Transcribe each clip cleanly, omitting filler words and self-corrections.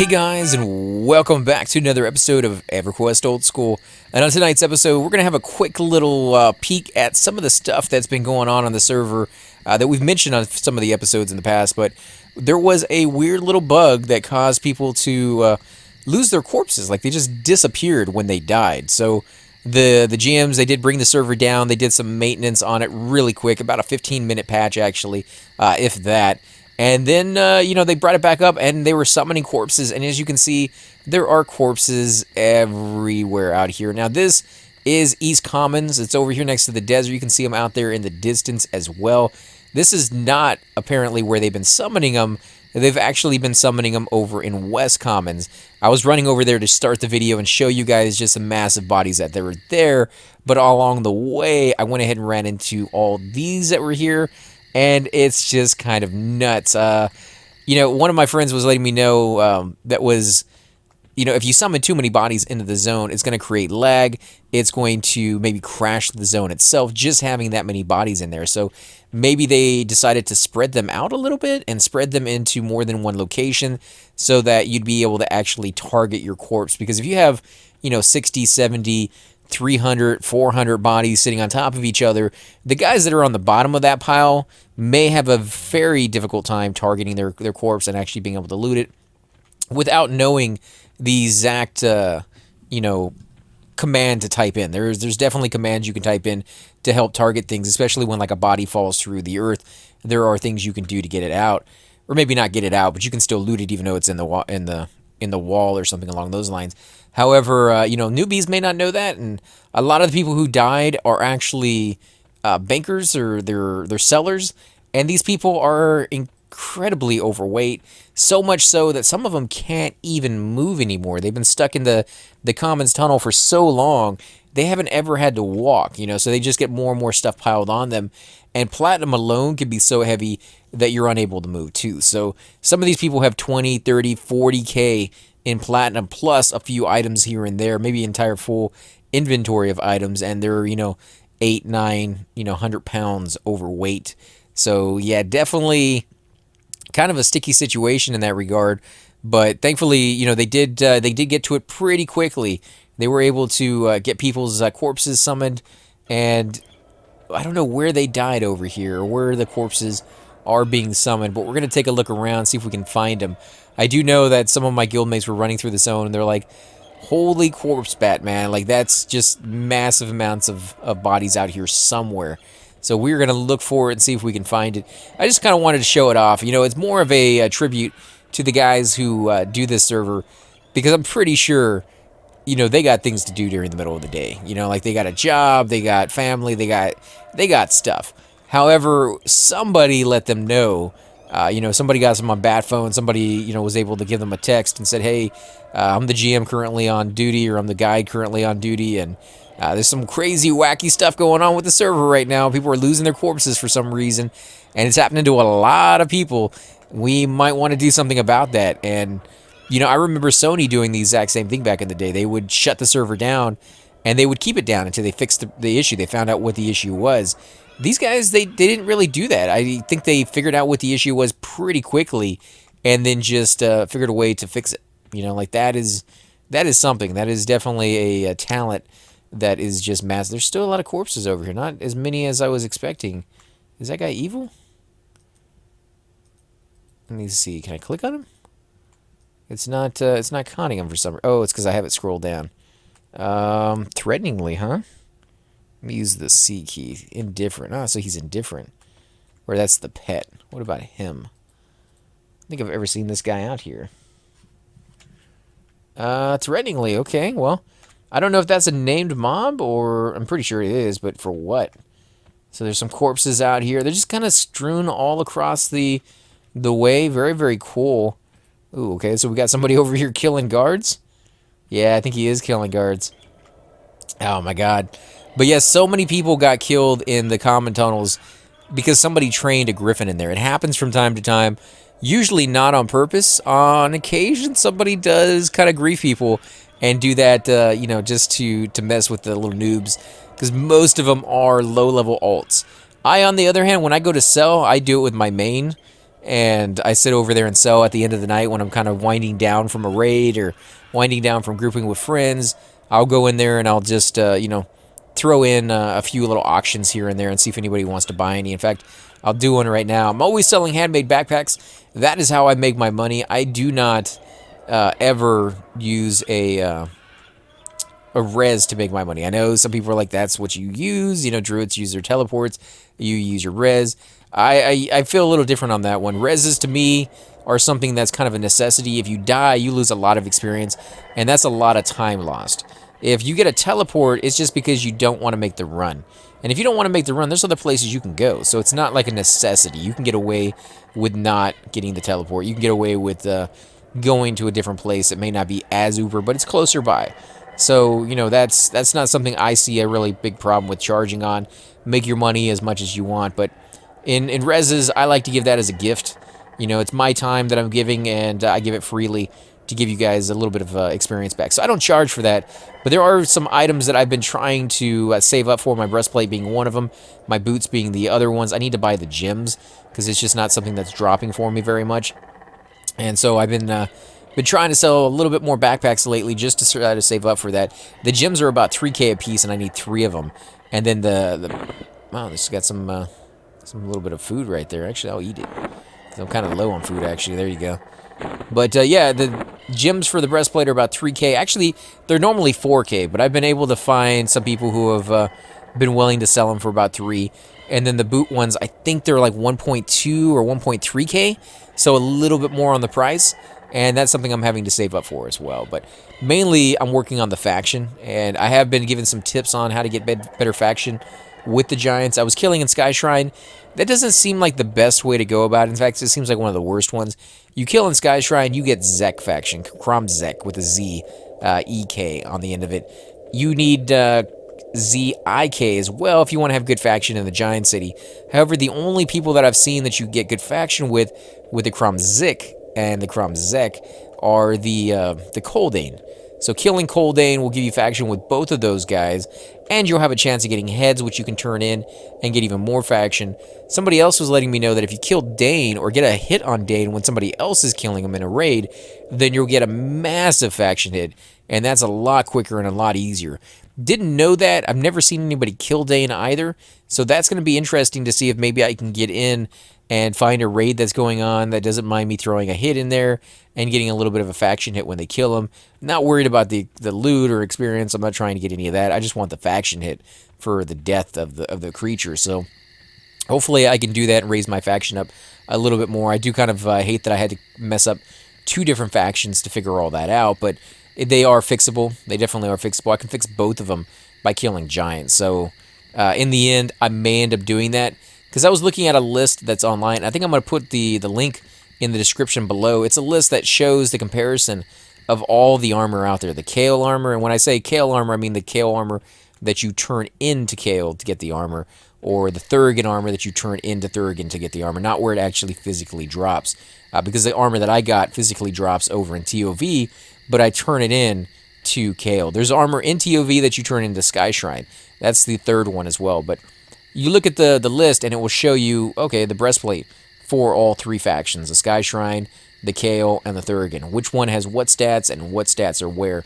Hey guys, and welcome back to another episode of Everquest Old School. And on tonight's episode, we're going to have a quick little peek at some of the stuff that's been going on the server that we've mentioned on some of the episodes in the past. But there was a weird little bug that caused people to lose their corpses. Like, they just disappeared when they died. So the GMs, they did bring the server down. They did some maintenance on it really quick, about a 15-minute patch, actually, if that. And then, they brought it back up, and they were summoning corpses. And as you can see, there are corpses everywhere out here. Now, this is East Commons. It's over here next to the desert. You can see them out there in the distance as well. This is not apparently where they've been summoning them. They've actually been summoning them over in West Commons. I was running over there to start the video and show you guys just some massive bodies that were there. But all along the way, I went ahead and ran into all these that were here. And it's just kind of nuts. One of my friends was letting me know that was, if you summon too many bodies into the zone, it's going to create lag. It's going to maybe crash the zone itself, just having that many bodies in there. So maybe they decided to spread them out a little bit and spread them into more than one location so that you'd be able to actually target your corpse. Because if you have, 60, 70, 300, 400 bodies sitting on top of each other, the guys that are on the bottom of that pile may have a very difficult time targeting their corpse and actually being able to loot it without knowing the exact, command to type in. There's definitely commands you can type in to help target things, especially when like a body falls through the earth. There are things you can do to get it out, or maybe not get it out, but you can still loot it even though it's in the wall or something along those lines. However, newbies may not know that, and a lot of the people who died are actually bankers or they're sellers, and these people are incredibly overweight, so much so that some of them can't even move anymore. They've been stuck in the Commons tunnel for so long, they haven't ever had to walk, so they just get more and more stuff piled on them, and platinum alone can be so heavy that you're unable to move too. So some of these people have 20, 30, 40K in platinum, plus a few items here and there, maybe entire full inventory of items, and they're 8, 9, 100 pounds overweight. So yeah, definitely kind of a sticky situation in that regard. But thankfully, they did get to it pretty quickly. They were able to get people's corpses summoned, and I don't know where they died over here or where the corpses are being summoned, but we're going to take a look around, see if we can find them. I do know that some of my guildmates were running through the zone, and they're like, holy corpse bat, man. Like, that's just massive amounts of bodies out here somewhere. So we're going to look for it and see if we can find it. I just kind of wanted to show it off. It's more of a tribute to the guys who do this server, because I'm pretty sure, they got things to do during the middle of the day. Like, they got a job, they got family, they got stuff. However, somebody let them know. Somebody got them on bat phone. Somebody, was able to give them a text and said, hey, I'm the GM currently on duty, or I'm the guide currently on duty, and there's some crazy, wacky stuff going on with the server right now. People are losing their corpses for some reason, and it's happening to a lot of people. We might want to do something about that. And, I remember Sony doing the exact same thing back in the day. They would shut the server down, and they would keep it down until they fixed the issue. They found out what the issue was. These guys, they didn't really do that. I think they figured out what the issue was pretty quickly, and then just figured a way to fix it. That is something. That is definitely a talent that is just massive. There's still a lot of corpses over here. Not as many as I was expecting. Is that guy evil? Let me see. Can I click on him? It's not conning him for some. Oh, it's because I have it scrolled down. Threateningly, huh? Let me use the C key. Indifferent. Oh, so he's indifferent. Or that's the pet. What about him? I think I've ever seen this guy out here. Threateningly. Okay, well, I don't know if that's a named mob, or I'm pretty sure it is, but for what? So there's some corpses out here. They're just kind of strewn all across the way. Very, very cool. Ooh, okay, so we got somebody over here killing guards? Yeah, I think he is killing guards. Oh, my God. But yes, so many people got killed in the common tunnels because somebody trained a griffin in there. It happens from time to time, usually not on purpose. On occasion, somebody does kind of grief people and do that, just to mess with the little noobs, because most of them are low-level alts. I, on the other hand, when I go to sell, I do it with my main, and I sit over there and sell at the end of the night when I'm kind of winding down from a raid or winding down from grouping with friends. I'll go in there and I'll just, throw in a few little auctions here and there and see if anybody wants to buy any. In fact, I'll do one right now. I'm always selling handmade backpacks. That is how I make my money. I do not ever use a res to make my money. I know some people are like, that's what you use. Druids use their teleports. You use your res. I feel a little different on that one. Reses to me are something that's kind of a necessity. If you die, you lose a lot of experience, and that's a lot of time lost. If you get a teleport, it's just because you don't want to make the run. And if you don't want to make the run, there's other places you can go. So it's not like a necessity. You can get away with not getting the teleport. You can get away with going to a different place that may not be as uber, but it's closer by. So, that's not something I see a really big problem with charging on. Make your money as much as you want. But in reses, I like to give that as a gift. It's my time that I'm giving, and I give it freely to give you guys a little bit of experience back. So I don't charge for that, but there are some items that I've been trying to save up for, my breastplate being one of them, my boots being the other ones. I need to buy the gems because it's just not something that's dropping for me very much. And so I've been trying to sell a little bit more backpacks lately just to try to save up for that. The gems are about 3K a piece, and I need 3 of them. And then wow, this got some little bit of food right there. Actually, I'll eat it. I'm kind of low on food, actually. There you go. But, yeah, the gems for the breastplate are about 3K. Actually, they're normally 4K, but I've been able to find some people who have been willing to sell them for about 3. And then the boot ones, I think they're like 1.2 or 1.3K, so a little bit more on the price. And that's something I'm having to save up for as well. But mainly, I'm working on the faction, and I have been given some tips on how to get better faction with the Giants. I was killing in Sky Shrine. That doesn't seem like the best way to go about it. In fact, it seems like one of the worst ones. You kill in Sky Shrine, you get Zek faction, Krom Zek with a Z, EK on the end of it. You need ZIK as well if you want to have good faction in the Giant City. However, the only people that I've seen that you get good faction with the Krom Zik and the Krom Zek are the Koldane. So killing Koldane will give you faction with both of those guys, and you'll have a chance of getting heads, which you can turn in and get even more faction. Somebody else was letting me know that if you kill Dane or get a hit on Dane when somebody else is killing him in a raid, then you'll get a massive faction hit, and that's a lot quicker and a lot easier. Didn't know that. I've never seen anybody kill Dane either, so that's going to be interesting to see if maybe I can get in and find a raid that's going on that doesn't mind me throwing a hit in there and getting a little bit of a faction hit when they kill them. Not worried about the loot or experience. I'm not trying to get any of that. I just want the faction hit for the death of the creature. So hopefully I can do that and raise my faction up a little bit more. I do kind of hate that I had to mess up 2 different factions to figure all that out, but they are fixable. They definitely are fixable. I can fix both of them by killing giants. So in the end, I may end up doing that because I was looking at a list that's online. I think I'm going to put the link in the description below. It's a list that shows the comparison of all the armor out there. The Kale armor, and when I say Kale armor, I mean the Kale armor that you turn into Kale to get the armor, or the Thurgan armor that you turn into Thurgan to get the armor, not where it actually physically drops. Because the armor that I got physically drops over in TOV, but I turn it in to Kale. There's armor in TOV that you turn into Sky Shrine. That's the third one as well. But you look at the list and it will show you, okay, the breastplate for all 3 factions, the Sky Shrine, the Kale, and the Thurgan. Which one has what stats and what stats are where.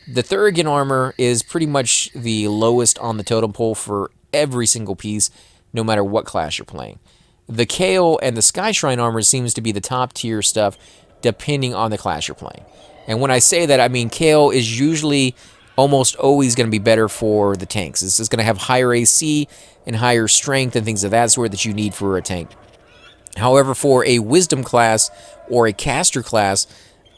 The Thurgan armor is pretty much the lowest on the totem pole for every single piece, no matter what class you're playing. The Kale and the Sky Shrine armor seems to be the top tier stuff, depending on the class you're playing. And when I say that, I mean Kale is usually almost always going to be better for the tanks. This is going to have higher AC and higher strength and things of that sort that you need for a tank. However, for a Wisdom class or a Caster class,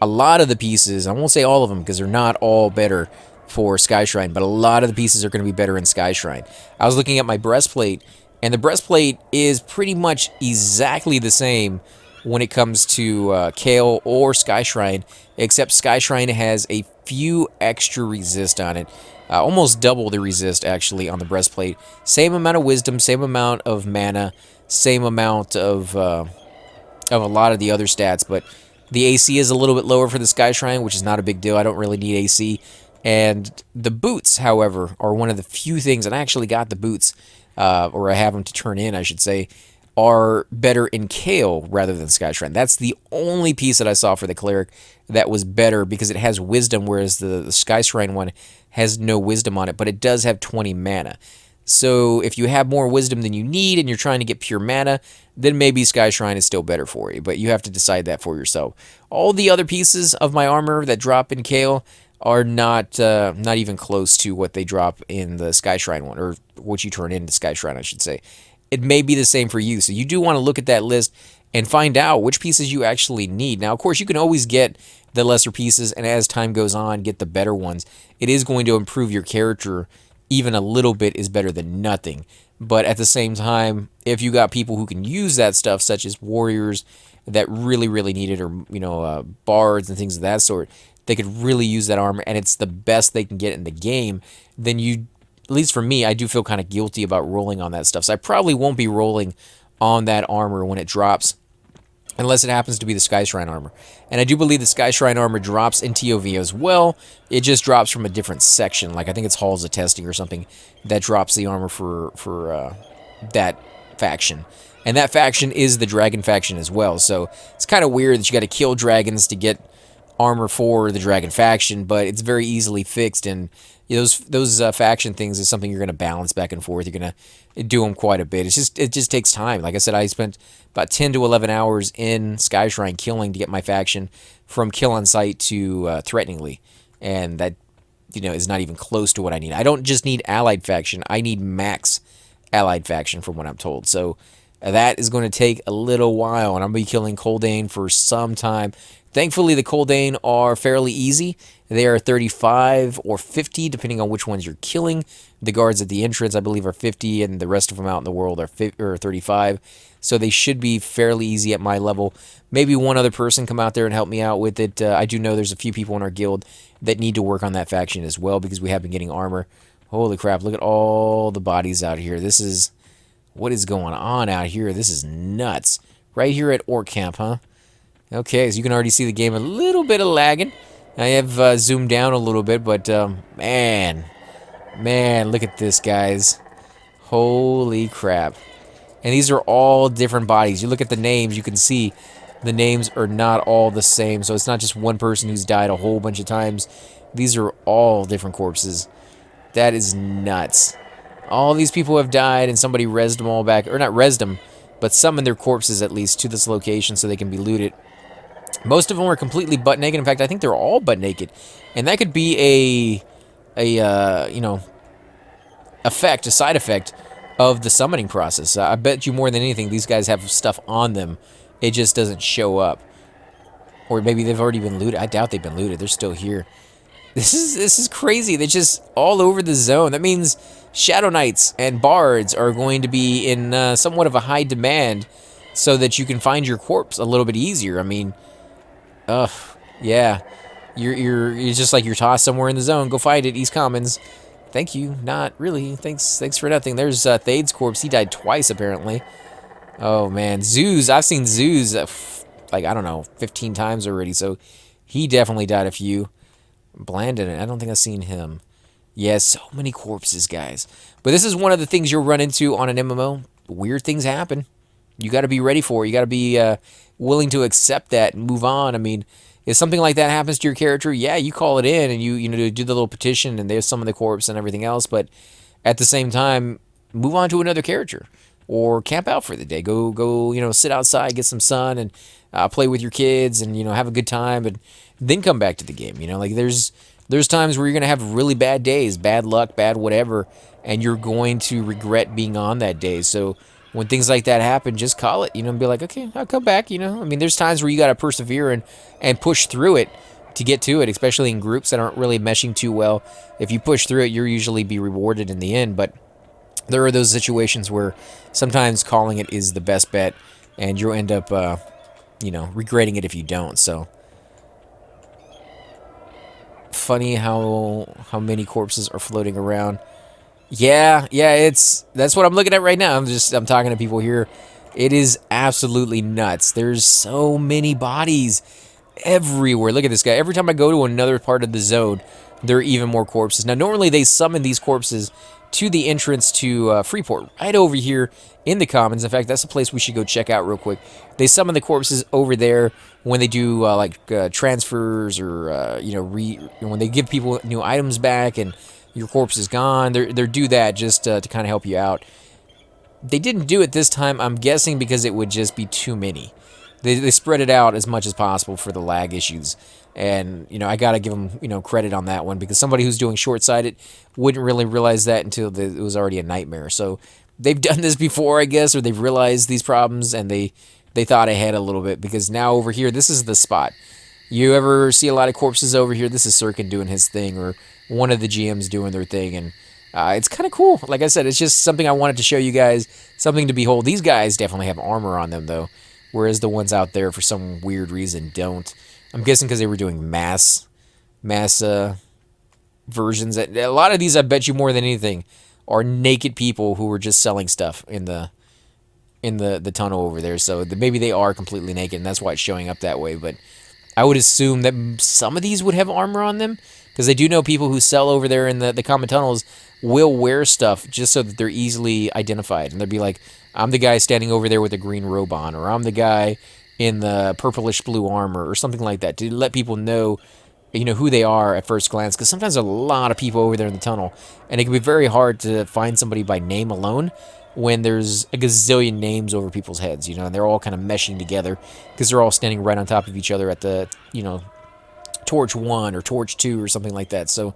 a lot of the pieces, I won't say all of them because they're not all better for Sky Shrine, but a lot of the pieces are going to be better in Sky Shrine. I was looking at my breastplate, and the breastplate is pretty much exactly the same when it comes to Kale or Sky Shrine, except Sky Shrine has a few extra resist on it. Almost double the resist, actually, on the breastplate. Same amount of wisdom, same amount of mana, same amount of a lot of the other stats, but the AC is a little bit lower for the Sky Shrine, which is not a big deal. I don't really need AC. And the boots, however, are one of the few things, and I actually got the boots, or I have them to turn in, I should say, are better in Kale rather than Sky Shrine. That's the only piece that I saw for the Cleric that was better because it has Wisdom, whereas the Sky Shrine one has no Wisdom on it, but it does have 20 mana. So if you have more Wisdom than you need and you're trying to get pure mana, then maybe Sky Shrine is still better for you, but you have to decide that for yourself. All the other pieces of my armor that drop in Kale are not even close to what they drop in the Sky Shrine one, or what you turn into Sky Shrine, I should say. It may be the same for you, so you do want to look at that list and find out which pieces you actually need. Now, of course, you can always get the lesser pieces, and as time goes on, get the better ones. It is going to improve your character. Even a little bit is better than nothing. But at the same time, if you got people who can use that stuff, such as warriors that really, really need it, or bards and things of that sort, they could really use that armor, and it's the best they can get in the game, then you, at least for me, I do feel kind of guilty about rolling on that stuff. So I probably won't be rolling on that armor when it drops, unless it happens to be the Sky Shrine armor. And I do believe the Sky Shrine armor drops in TOV as well. It just drops from a different section. Like, I think it's Halls of Testing or something that drops the armor for that faction. And that faction is the Dragon faction as well. So it's kind of weird that you got to kill dragons to get armor for the Dragon faction, but it's very easily fixed, and those faction things is something you're going to balance back and forth. You're going to do them quite a bit. It just takes time. Like I said, I spent about 10 to 11 hours in Sky Shrine killing to get my faction from kill on sight to threateningly, and that is not even close to what I need. I don't just need allied faction. I need max allied faction from what I'm told. So that is going to take a little while, and I'm going to be killing Coldane for some time. Thankfully, the Coldane are fairly easy. They are 35 or 50, depending on which ones you're killing. The guards at the entrance, I believe, are 50, and the rest of them out in the world are 35. So they should be fairly easy at my level. Maybe one other person come out there and help me out with it. I do know there's a few people in our guild that need to work on that faction as well, because we have been getting armor. Holy crap, look at all the bodies out here. This is... what is going on out here? This is nuts. Right here at Orc Camp, huh? Okay, so you can already see the game a little bit of lagging. I have zoomed down a little bit, but man, look at this, guys. Holy crap. And these are all different bodies. You look at the names, you can see the names are not all the same. So it's not just one person who's died a whole bunch of times. These are all different corpses. That is nuts. All these people have died, and somebody rezzed them all back, or not rezzed them, but summoned their corpses at least to this location so they can be looted. Most of them are completely butt naked. In fact, I think they're all butt naked, and that could be a side effect of the summoning process. I bet you more than anything, these guys have stuff on them. It just doesn't show up, or maybe they've already been looted. I doubt they've been looted. They're still here. This is crazy. They're just all over the zone. That means Shadow Knights and Bards are going to be in somewhat of a high demand, so that you can find your corpse a little bit easier. I mean, yeah, you're just like you're tossed somewhere in the zone. Go find it, East Commons. Thank you. Not really. Thanks for nothing. There's Thade's corpse. He died twice apparently. Oh man, Zeus. I've seen Zeus like I don't know 15 times already. So he definitely died a few. Blandon, I don't think I've seen him. Yes, so many corpses, guys. But this is one of the things you'll run into on an MMO. Weird things happen. You got to be ready for it. You got to be willing to accept that and move on. I mean, if something like that happens to your character, yeah, you call it in and you do the little petition and there's some of the corpse and everything else. But at the same time, move on to another character or camp out for the day. Go, sit outside, get some sun, and play with your kids and have a good time, and then come back to the game. Like there's times where you're gonna have really bad days, bad luck, bad whatever, and you're going to regret being on that day. So when things like that happen, just call it, and be like, okay, I'll come back. I mean, there's times where you gotta persevere and push through it to get to it, especially in groups that aren't really meshing too well. If you push through it, you'll usually be rewarded in the end. But there are those situations where sometimes calling it is the best bet, and you'll end up, regretting it if you don't. So funny how many corpses are floating around. Yeah, that's what I'm looking at right now. I'm talking to people here. It is absolutely nuts. There's so many bodies everywhere. Look at this guy. Every time I go to another part of the zone, there are even more corpses. Now, normally they summon these corpses to the entrance to Freeport, right over here in the Commons. In fact, that's a place we should go check out real quick. They summon the corpses over there when they do transfers or when they give people new items back and your corpse is gone. They do that just to kind of help you out. They didn't do it this time, I'm guessing because it would just be too many. They spread it out as much as possible for the lag issues. And, I got to give them, credit on that one because somebody who's doing short-sighted wouldn't really realize that until it was already a nightmare. So they've done this before, I guess, or they've realized these problems and they thought ahead a little bit because now over here, this is the spot. You ever see a lot of corpses over here? This is Sirkin doing his thing or one of the GMs doing their thing. And it's kind of cool. Like I said, it's just something I wanted to show you guys, something to behold. These guys definitely have armor on them, though, whereas the ones out there, for some weird reason, don't. I'm guessing because they were doing mass versions. A lot of these, I bet you more than anything, are naked people who were just selling stuff in the tunnel over there. So maybe they are completely naked, and that's why it's showing up that way. But I would assume that some of these would have armor on them, because I do know people who sell over there in the common tunnels will wear stuff just so that they're easily identified. And they'll be like, I'm the guy standing over there with a green robe on, or I'm the guy in the purplish blue armor, or something like that, to let people know, who they are at first glance. Because sometimes there's a lot of people over there in the tunnel, and it can be very hard to find somebody by name alone when there's a gazillion names over people's heads, and they're all kind of meshing together because they're all standing right on top of each other at the, torch 1 or torch 2 or something like that. So,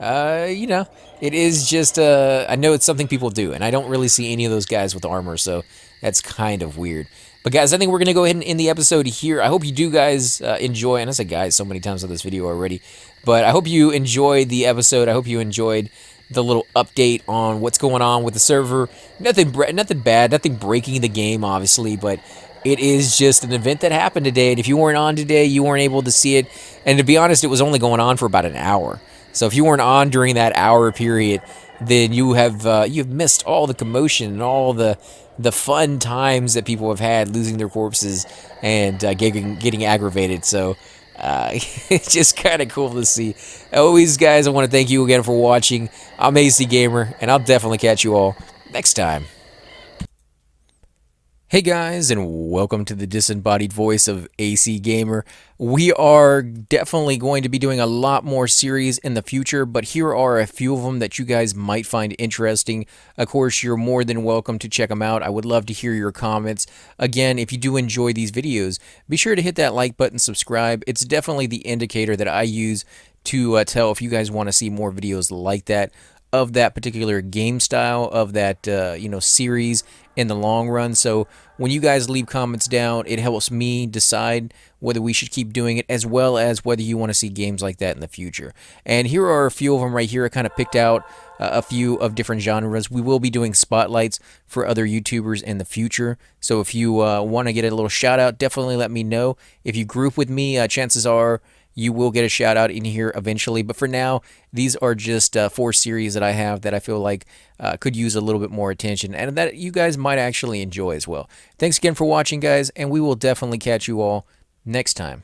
it is just, I know it's something people do, and I don't really see any of those guys with armor, so that's kind of weird. But guys, I think we're going to go ahead and end the episode here. I hope you do guys enjoy, and I said guys so many times on this video already, but I hope you enjoyed the episode. I hope you enjoyed the little update on what's going on with the server. Nothing bad, nothing breaking the game, obviously, but it is just an event that happened today, and if you weren't on today, you weren't able to see it. And to be honest, it was only going on for about an hour. So if you weren't on during that hour period, then you've missed all the commotion and all the fun times that people have had losing their corpses and getting aggravated. So it's just kind of cool to see. Always, guys, I want to thank you again for watching. I'm AC Gamer, and I'll definitely catch you all next time. Hey guys, and welcome to the disembodied voice of AC Gamer. We are definitely going to be doing a lot more series in the future, but here are a few of them that you guys might find interesting. Of course, you're more than welcome to check them out. I would love to hear your comments. Again, if you do enjoy these videos, be sure to hit that like button, subscribe. It's definitely the indicator that I use to tell if you guys want to see more videos like that, of that particular game style, of that series in the long run. So when you guys leave comments down, it helps me decide whether we should keep doing it, as well as whether you want to see games like that in the future. And here are a few of them right here. I kind of picked out a few of different genres. We will be doing spotlights for other YouTubers in the future. So if you want to get a little shout out, definitely let me know. If you group with me, chances are you will get a shout out in here eventually. But for now, these are just 4 series that I have that I feel like could use a little bit more attention, and that you guys might actually enjoy as well. Thanks again for watching, guys, and we will definitely catch you all next time.